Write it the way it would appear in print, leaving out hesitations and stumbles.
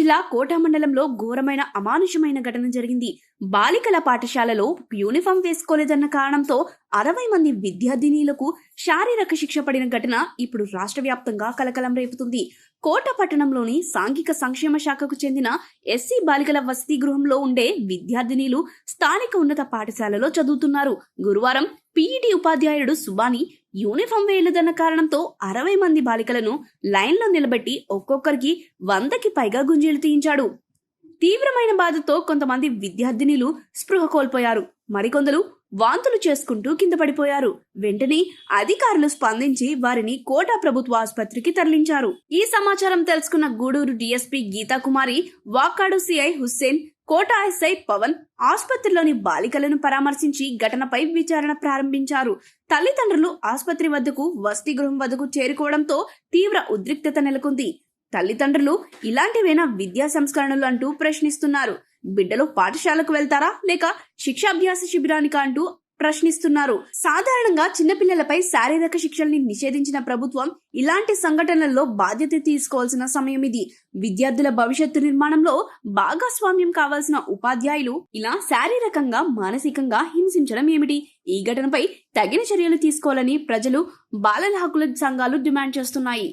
జిల్లా కోట మండలంలో ఘోరమైన అమానుషమైన ఘటన జరిగింది. బాలికల పాఠశాలలో యూనిఫామ్ వేసుకోలేదన్న కారణంతో 60 మంది విద్యార్థినీలకు శారీరక శిక్ష పడిన ఘటన ఇప్పుడు రాష్ట్ర వ్యాప్తంగా కలకలం రేపుతుంది. కోట పట్టణంలోని సాంఘిక సంక్షేమ శాఖకు చెందిన ఎస్సీ బాలికల వసతి గృహంలో ఉండే విద్యార్థినీలు స్థానిక ఉన్నత పాఠశాలలో చదువుతున్నారు. గురువారం పీఈటీ ఉపాధ్యాయుడు సుబాని యూనిఫామ్ వేయలేదన్న కారణంతో 60 మంది బాలికలను లైన్లో నిలబెట్టి ఒక్కొక్కరికి 100కి పైగా గుంజీలు తీయించాడు. తీవ్రమైన బాధతో కొంతమంది విద్యార్థినీలు స్పృహ కోల్పోయారు. మరికొందరు వాంతులు చేసుకుంటూ కింద పడిపోయారు. వెంటనే అధికారులు స్పందించి వారిని కోట ప్రభుత్వ ఆసుపత్రికి తరలించారు. ఈ సమాచారం తెలుసుకున్న గూడూరు డీఎస్పీ గీతాకుమారి, వాకాడు సిఐ హుస్సేన్, కోట ఎస్ఐ పవన్ ఆసుపత్రిలోని బాలికలను పరామర్శించి ఘటనపై విచారణ ప్రారంభించారు. తల్లిదండ్రులు ఆసుపత్రి వద్దకు, వసతి గృహం వద్దకు చేరుకోవడంతో తీవ్ర ఉద్రిక్తత నెలకొంది. తల్లిదండ్రులు ఇలాంటివేనా విద్యా సంస్కరణలు అంటూ ప్రశ్నిస్తున్నారు. బిడ్డలు పాఠశాలకు వెళ్తారా లేక శిక్షాభ్యాస శిబిరానికా అంటూ ప్రశ్నిస్తున్నారు. సాధారణంగా చిన్నపిల్లలపై శారీరక శిక్షల్ని నిషేధించిన ప్రభుత్వం ఇలాంటి సంఘటనల్లో బాధ్యత తీసుకోవాల్సిన సమయం ఇది. విద్యార్థుల భవిష్యత్తు నిర్మాణంలో భాగస్వామ్యం కావాల్సిన ఉపాధ్యాయులు ఇలా శారీరకంగా, మానసికంగా హింసించడం ఏమిటి? ఈ ఘటనపై తగిన చర్యలు తీసుకోవాలని ప్రజలు, బాలల హక్కుల సంఘాలు డిమాండ్ చేస్తున్నాయి.